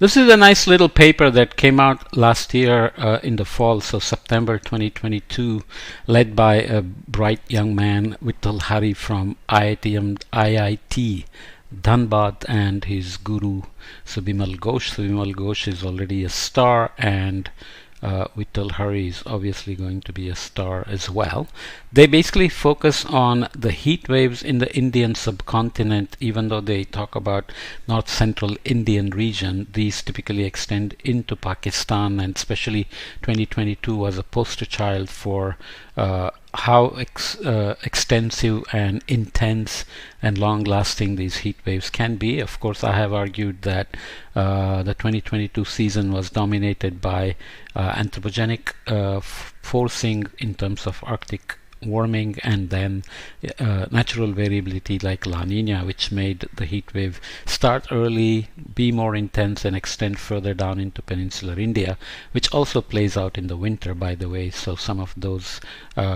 This is a nice little paper that came out last year in the fall, so September 2022, led by a bright young man, Vittal Hari from IIT Dhanbad, and his guru Subimal Ghosh. Subimal Ghosh is already a star, and Vittal Hari is obviously going to be a star as well. They basically focus on the heat waves in the Indian subcontinent. Even though they talk about north central Indian region, these typically extend into Pakistan, and especially 2022 was a poster child for how extensive and intense and long-lasting these heat waves can be. Of course, I have argued that the 2022 season was dominated by anthropogenic forcing in terms of Arctic warming, and then natural variability like La Nina, which made the heat wave start early, be more intense, and extend further down into peninsular India, which also plays out in the winter, by the way. So some of those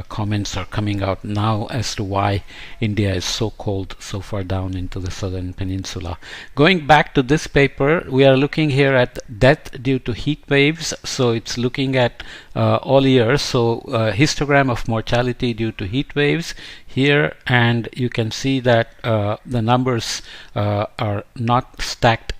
comments are coming out now as to why India is so cold so far down into the southern peninsula. Going back to this paper, we are looking here at death due to heat waves. So it's looking at all years. So histogram of mortality due to heat waves here, and you can see that the numbers are not stacked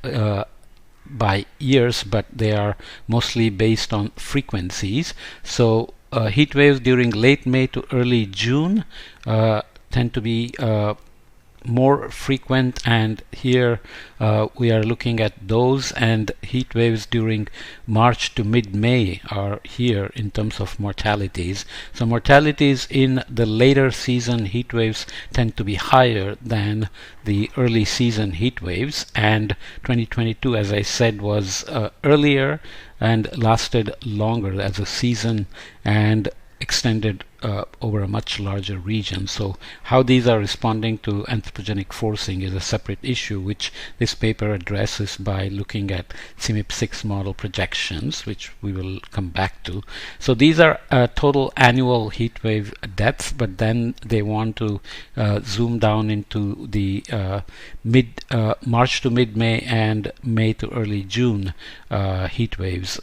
by years, but they are mostly based on frequencies. So heat waves during late May to early June tend to be more frequent, and here we are looking at those, and heat waves during March to mid-May are here in terms of mortalities. So mortalities in the later season heat waves tend to be higher than the early season heat waves, and 2022, as I said, was earlier and lasted longer as a season and extended over a much larger region. So how these are responding to anthropogenic forcing is a separate issue, which this paper addresses by looking at CMIP6 model projections, which we will come back to. So these are total annual heat wave deaths, but then they want to zoom down into the March to mid-May and May to early June heat waves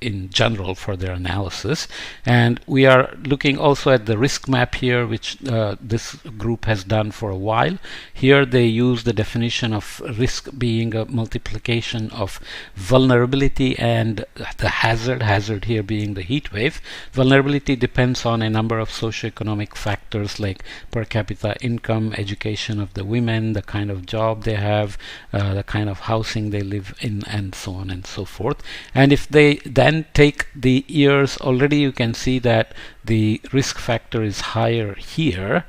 in general for their analysis. And we are looking also at the risk map here, which this group has done for a while. Here they use the definition of risk being a multiplication of vulnerability and the hazard here being the heat wave. Vulnerability depends on a number of socioeconomic factors like per capita income, education of the women, the kind of job they have, the kind of housing they live in, and so on and so forth. And if they then take the years, already you can see that the risk factor is higher here.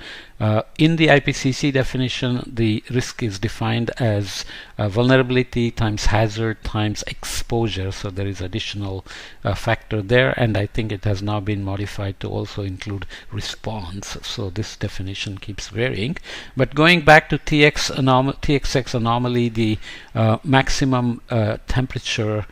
In the IPCC definition, the risk is defined as vulnerability times hazard times exposure, so there is additional factor there, and I think it has now been modified to also include response. So this definition keeps varying. But going back to TXX anomaly, the maximum temperature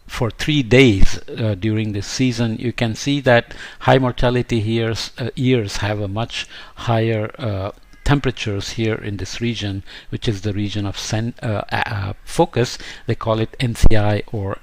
for 3 days during this season, you can see that high mortality years have a much higher temperatures here in this region, which is the region of focus. They call it NCI, or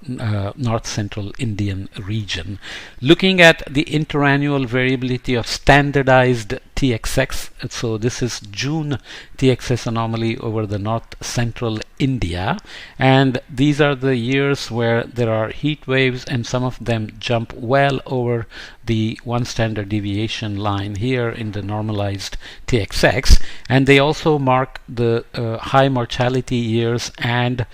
North Central Indian region. Looking at the interannual variability of standardized TXX, so this is June TXS anomaly over the north central India, and these are the years where there are heat waves, and some of them jump well over the 1 standard deviation line here in the normalized TXX, and they also mark the high mortality years, and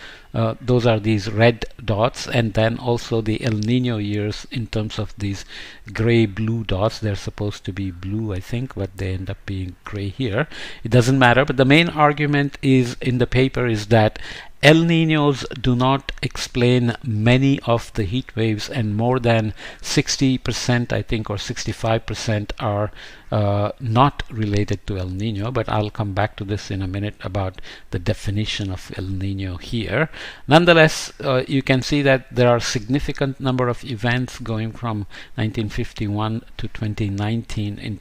those are these red dots, and then also the El Nino years in terms of these gray-blue dots. They're supposed to be blue, I think, but they end up being gray here. It doesn't matter, but the main argument is in the paper is that El Niños do not explain many of the heat waves, and more than 60%, I think, or 65% are not related to El Nino, but I'll come back to this in a minute about the definition of El Nino here. Nonetheless, you can see that there are significant number of events going from 1951 to 2019 in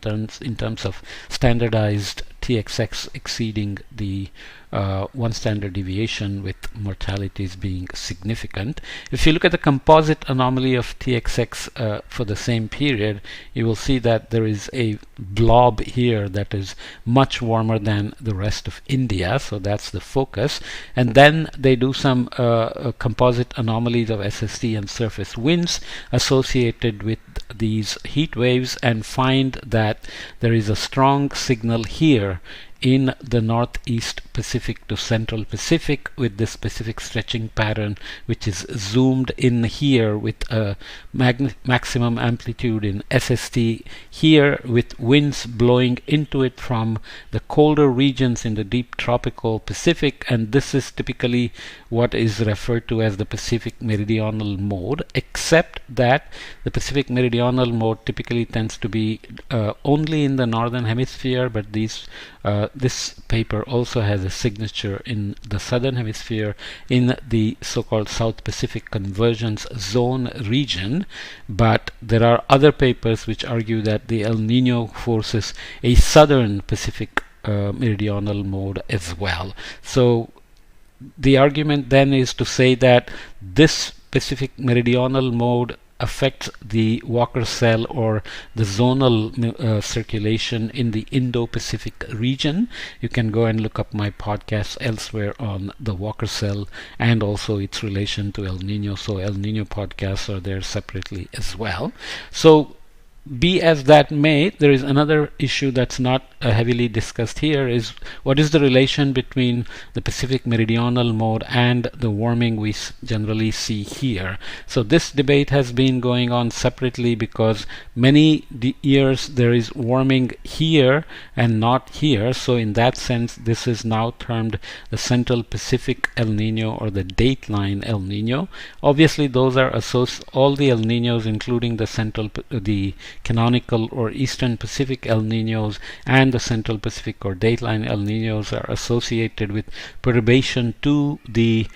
terms of standardized TXX exceeding the one standard deviation, with mortalities being significant. If you look at the composite anomaly of TXX for the same period, you will see that there is a blob here that is much warmer than the rest of India, so that's the focus. And then they do some composite anomalies of SST and surface winds associated with these heat waves, and find that there is a strong signal here in the northeast Pacific to central Pacific, with this specific stretching pattern which is zoomed in here with a maximum amplitude in SST here, with winds blowing into it from the colder regions in the deep tropical Pacific. And this is typically what is referred to as the Pacific meridional mode, except that the Pacific meridional mode typically tends to be only in the northern hemisphere, but this paper also has a signature in the southern hemisphere in the so-called South Pacific Convergence Zone region. But there are other papers which argue that the El Nino forces a southern Pacific meridional mode as well. So the argument then is to say that this Pacific meridional mode affects the Walker cell or the zonal circulation in the Indo-Pacific region. You can go and look up my podcasts elsewhere on the Walker cell and also its relation to El Nino. So El Nino podcasts are there separately as well. So be as that may, there is another issue that's not heavily discussed here, is what is the relation between the Pacific meridional mode and the warming we generally see here. So this debate has been going on separately, because many years there is warming here and not here. So in that sense, this is now termed the Central Pacific El Nino or the dateline El Nino. Obviously those are all the El Ninos, including the canonical or Eastern Pacific El Ninos and the Central Pacific or dateline El Ninos, are associated with perturbation to the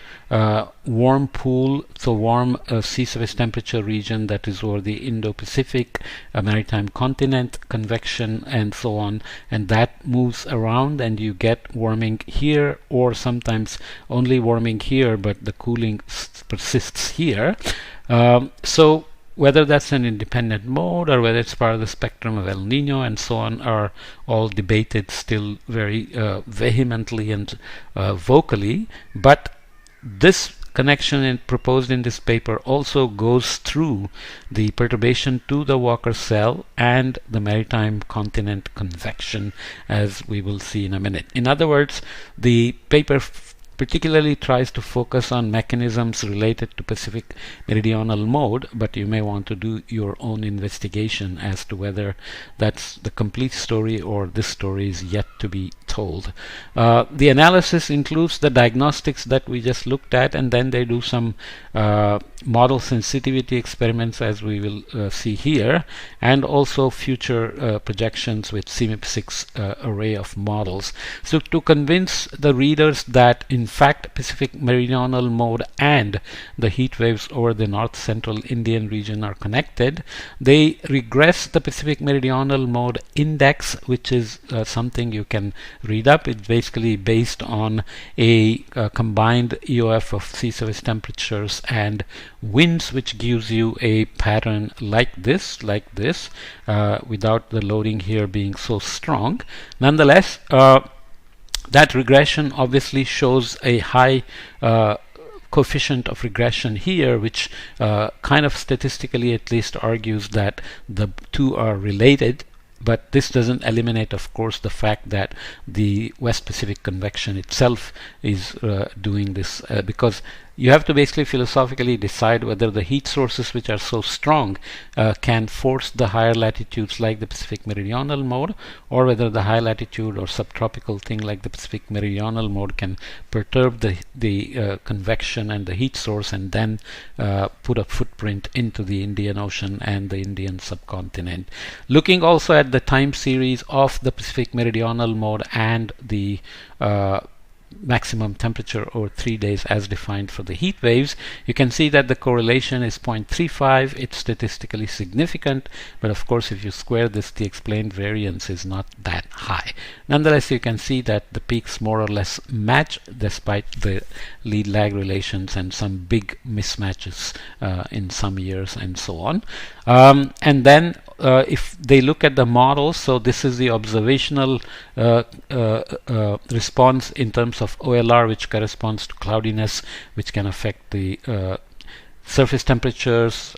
warm pool, so warm sea surface temperature region that is over the Indo-Pacific, maritime continent, convection, and so on, and that moves around and you get warming here, or sometimes only warming here but the cooling persists here. So whether that's an independent mode or whether it's part of the spectrum of El Nino and so on are all debated still very vehemently and vocally. But this connection proposed in this paper also goes through the perturbation to the Walker cell and the maritime continent convection, as we will see in a minute. In other words, the paper particularly tries to focus on mechanisms related to Pacific meridional mode, but you may want to do your own investigation as to whether that's the complete story or this story is yet to be told. The analysis includes the diagnostics that we just looked at, and then they do some model sensitivity experiments, as we will see here, and also future projections with CMIP6 array of models. So to convince the readers that in fact Pacific meridional mode and the heat waves over the north central Indian region are connected, they regress the Pacific meridional mode index, which is something you can read up. It's basically based on a combined EOF of sea surface temperatures and winds, which gives you a pattern like this, without the loading here being so strong. Nonetheless, that regression obviously shows a high coefficient of regression here, which kind of statistically at least argues that the two are related. But this doesn't eliminate, of course, the fact that the West Pacific convection itself is doing this, because you have to basically philosophically decide whether the heat sources which are so strong can force the higher latitudes like the Pacific meridional mode, or whether the high latitude or subtropical thing like the Pacific meridional mode can perturb the convection and the heat source and then put a footprint into the Indian Ocean and the Indian subcontinent. Looking also at the time series of the Pacific meridional mode and the maximum temperature over 3 days as defined for the heat waves, you can see that the correlation is 0.35. It's statistically significant, but of course if you square this, the explained variance is not that high. Nonetheless, you can see that the peaks more or less match despite the lead lag relations and some big mismatches in some years and so on. And then if they look at the model, so this is the observational response in terms of OLR, which corresponds to cloudiness, which can affect the surface temperatures,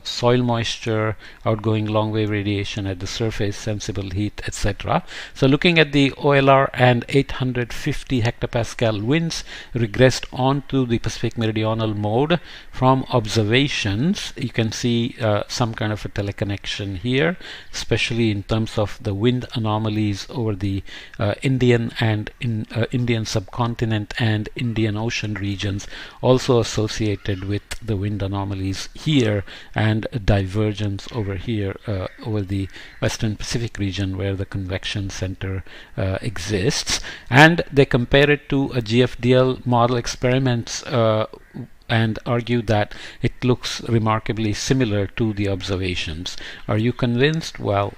soil moisture, outgoing long wave radiation at the surface, sensible heat, etc. So looking at the OLR and 850 hectopascal winds regressed onto the Pacific meridional mode from observations, you can see some kind of a teleconnection here, especially in terms of the wind anomalies over the Indian subcontinent and Indian Ocean regions, also associated with the wind anomalies here and a divergence over here over the Western Pacific region where the convection center exists. And they compare it to a GFDL model experiments and argue that it looks remarkably similar to the observations. Are you convinced? Well,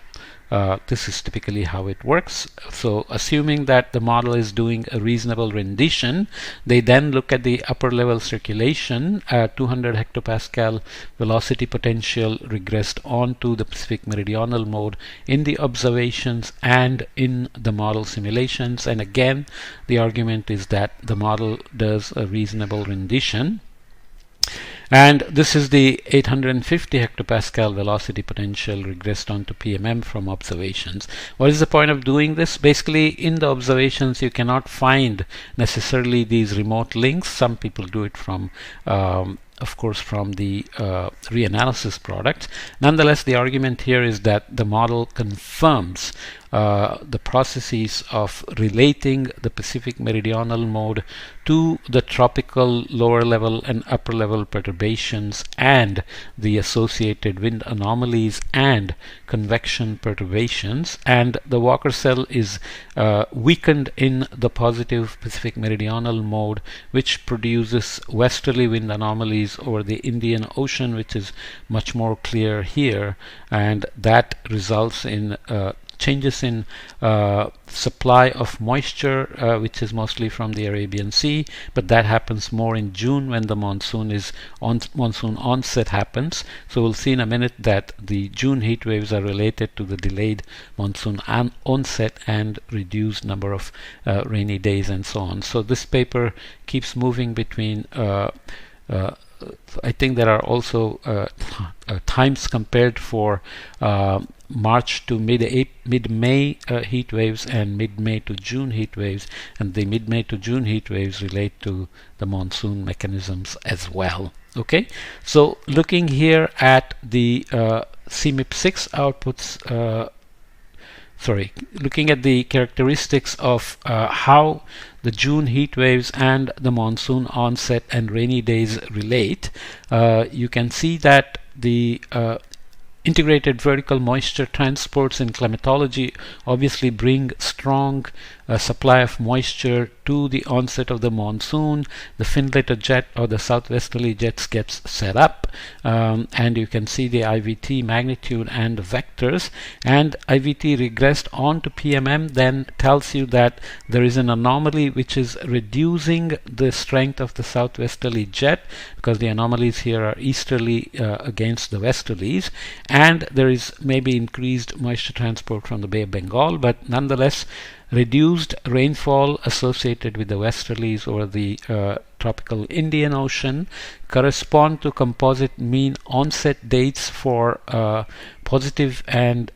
this is typically how it works. So assuming that the model is doing a reasonable rendition, they then look at the upper level circulation at 200 hectopascal velocity potential regressed onto the Pacific meridional mode in the observations and in the model simulations. And again, the argument is that the model does a reasonable rendition. And this is the 850 hectopascal velocity potential regressed onto PMM from observations. What is the point of doing this? Basically, in the observations, you cannot find necessarily these remote links. Some people do it from of course from the reanalysis product. Nonetheless, the argument here is that the model confirms the processes of relating the Pacific meridional mode to the tropical lower level and upper level perturbations and the associated wind anomalies and convection perturbations, and the Walker cell is weakened in the positive Pacific meridional mode, which produces westerly wind anomalies over the Indian Ocean, which is much more clear here, and that results in changes in supply of moisture, which is mostly from the Arabian Sea, but that happens more in June when the monsoon onset happens. So we'll see in a minute that the June heat waves are related to the delayed monsoon onset and reduced number of rainy days and so on. So this paper keeps moving between I think there are also times compared for March to mid-May heat waves and mid-May to June heat waves, and the mid-May to June heat waves relate to the monsoon mechanisms as well. Okay, so looking here at the CMIP6 outputs, looking at the characteristics of how the June heat waves and the monsoon onset and rainy days relate, you can see that the integrated vertical moisture transports in climatology obviously bring strong supply of moisture to the onset of the monsoon. The Findlater jet or the southwesterly jets gets set up, and you can see the IVT magnitude and the vectors, and IVT regressed onto PMM then tells you that there is an anomaly which is reducing the strength of the southwesterly jet, because the anomalies here are easterly against the westerlies, and there is maybe increased moisture transport from the Bay of Bengal, but nonetheless reduced rainfall associated with the westerlies over the tropical Indian Ocean correspond to composite mean onset dates for positive and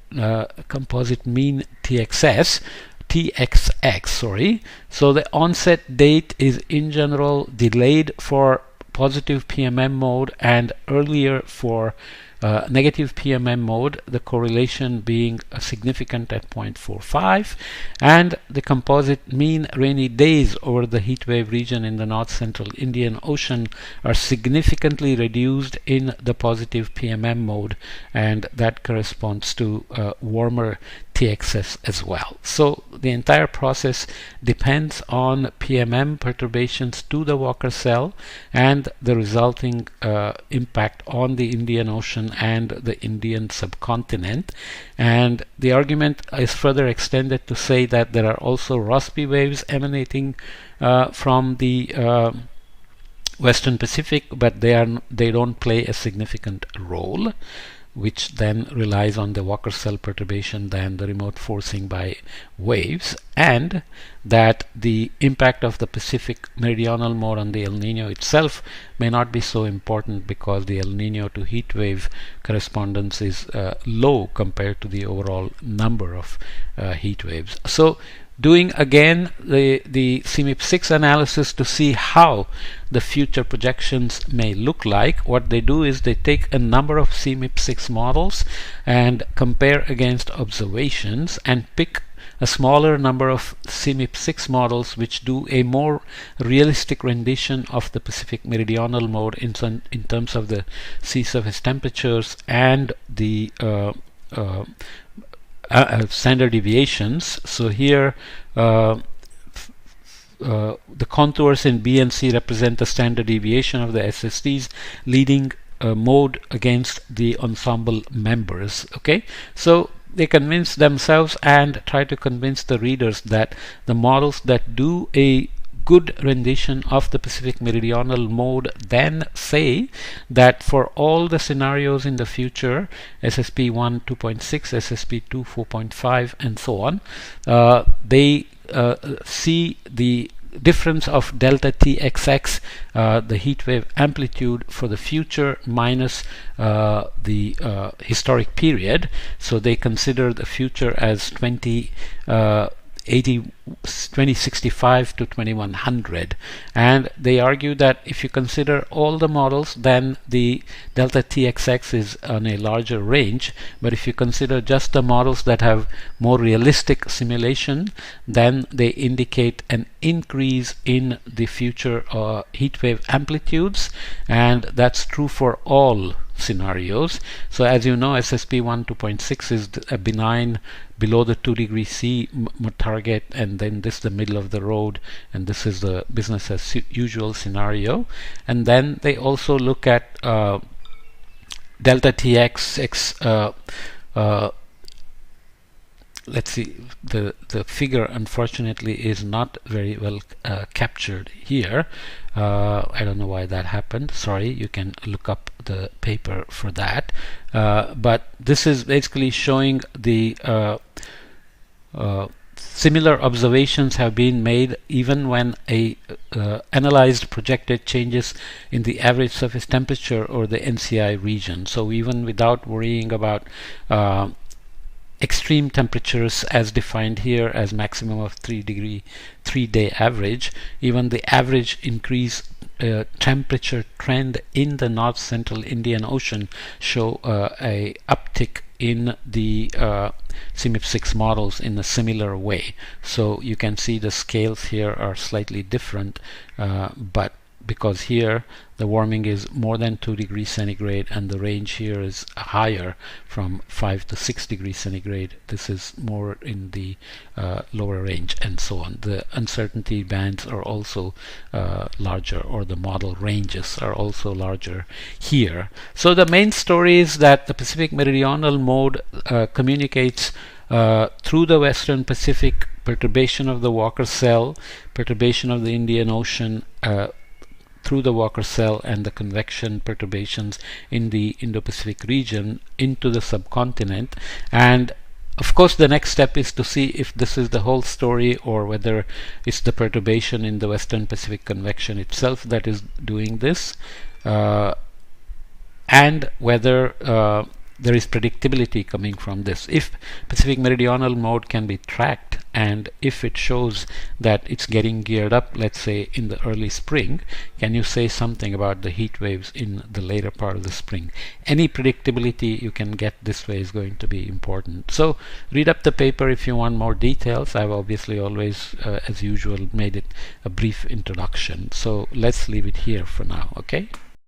composite mean TXX, sorry. So the onset date is in general delayed for positive PMM mode and earlier for negative PMM mode, the correlation being significant at 0.45, and the composite mean rainy days over the heat wave region in the north central Indian Ocean are significantly reduced in the positive PMM mode, and that corresponds to warmer TXS as well. So the entire process depends on PMM perturbations to the Walker cell and the resulting impact on the Indian Ocean and the Indian subcontinent. And the argument is further extended to say that there are also Rossby waves emanating from the Western Pacific, but they don't play a significant role, which then relies on the Walker cell perturbation than the remote forcing by waves, and that the impact of the Pacific meridional mode on the El Nino itself may not be so important because the El Nino to heat wave correspondence is low compared to the overall number of heat waves. So doing again the CMIP6 analysis to see how the future projections may look like, what they do is they take a number of CMIP6 models and compare against observations and pick a smaller number of CMIP6 models which do a more realistic rendition of the Pacific meridional mode in terms of the sea surface temperatures and the standard deviations. So here the contours in B and C represent the standard deviation of the SSTs leading mode against the ensemble members. Okay, so they convince themselves and try to convince the readers that the models that do a good rendition of the Pacific meridional mode then say that for all the scenarios in the future, SSP1 2.6, SSP2 4.5 and so on, they see the difference of delta TXX, the heat wave amplitude for the future minus the historic period. So they consider the future as 2065 to 2100, and they argue that if you consider all the models, then the delta TXX is on a larger range, but if you consider just the models that have more realistic simulation, then they indicate an increase in the future heat wave amplitudes, and that's true for all scenarios. So as you know, SSP1 2.6 is a benign below the 2 degree C target, and then this is the middle of the road, and this is the business as usual scenario. And then they also look at delta TXX. Let's see, the figure unfortunately is not very well captured here. I don't know why that happened. Sorry, you can look up the paper for that. But this is basically showing the similar observations have been made even when a analyzed projected changes in the average surface temperature or the NCI region. So even without worrying about extreme temperatures as defined here as maximum of 3-day average, even the average increase temperature trend in the north central Indian Ocean show a uptick in the CMIP6 models in a similar way. So you can see the scales here are slightly different, but because here the warming is more than 2 degrees centigrade and the range here is higher from 5 to 6 degrees centigrade, this is more in the lower range and so on. The uncertainty bands are also larger, or the model ranges are also larger here. So the main story is that the Pacific meridional mode communicates through the Western Pacific, perturbation of the Walker cell, perturbation of the Indian Ocean, through the Walker cell, and the convection perturbations in the Indo-Pacific region into the subcontinent. And of course the next step is to see if this is the whole story or whether it's the perturbation in the Western Pacific convection itself that is doing this, and whether there is predictability coming from this. If Pacific meridional mode can be tracked, and if it shows that it's getting geared up, let's say in the early spring, can you say something about the heat waves in the later part of the spring? Any predictability you can get this way is going to be important. So read up the paper if you want more details. I've obviously always, as usual, made it a brief introduction. So let's leave it here for now, okay?